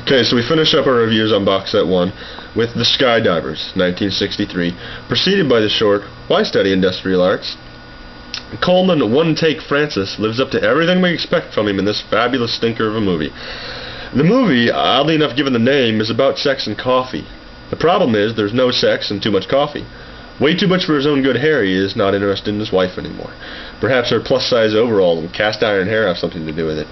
Okay, so we finish up our reviews on box set 1 with The Skydivers, 1963, preceded by the short Why Study Industrial Arts? Coleman one-take Francis lives up to everything we expect from him in this fabulous stinker of a movie. The movie, oddly enough given the name, is about sex and coffee. The problem is there's no sex and too much coffee. Way too much for his own good Harry is not interested in his wife anymore. Perhaps her plus-size overall and cast-iron hair have something to do with it.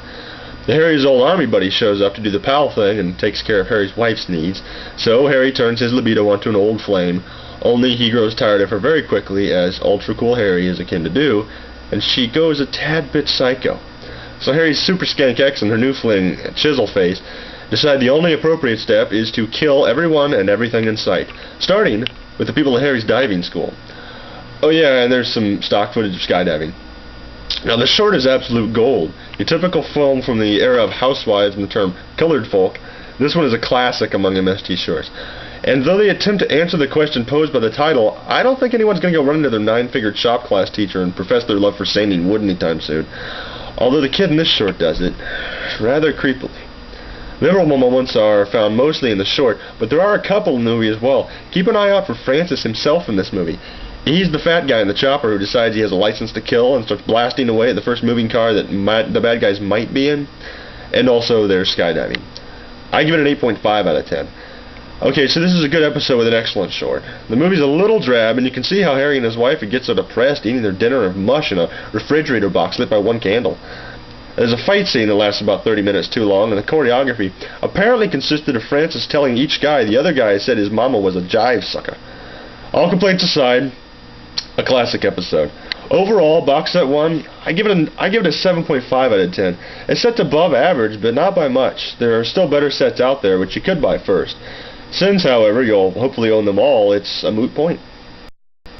Harry's old army buddy shows up to do the pal thing and takes care of Harry's wife's needs, so Harry turns his libido onto an old flame, only he grows tired of her very quickly, as ultra-cool Harry is akin to do, and she goes a tad bit psycho. So Harry's Super Skank X and her new fling, Chiselface, decide the only appropriate step is to kill everyone and everything in sight, starting with the people at Harry's diving school. Oh yeah, and there's some stock footage of skydiving. Now the short is absolute gold. A typical film from the era of Housewives and the term colored folk, this one is a classic among MST shorts. And though they attempt to answer the question posed by the title, I don't think anyone's going to go run into their 9-figured shop class teacher and profess their love for sanding wood anytime soon. Although the kid in this short does it, rather creepily. Memorable moments are found mostly in the short, but there are a couple in the movie as well. Keep an eye out for Francis himself in this movie. He's the fat guy in the chopper who decides he has a license to kill and starts blasting away at the first moving car that the bad guys might be in. And also there's skydiving. I give it an 8.5 out of 10. Okay, so this is a good episode with an excellent short. The movie's a little drab, and you can see how Harry and his wife would get so depressed eating their dinner of mush in a refrigerator box lit by one candle. There's a fight scene that lasts about 30 minutes too long, and the choreography apparently consisted of Francis telling each guy the other guy said his mama was a jive sucker. All complaints aside, a classic episode. Overall, box set 1, I give it a 7.5 out of 10. It's set above average, but not by much. There are still better sets out there which you could buy first. Since, however, you'll hopefully own them all, it's a moot point.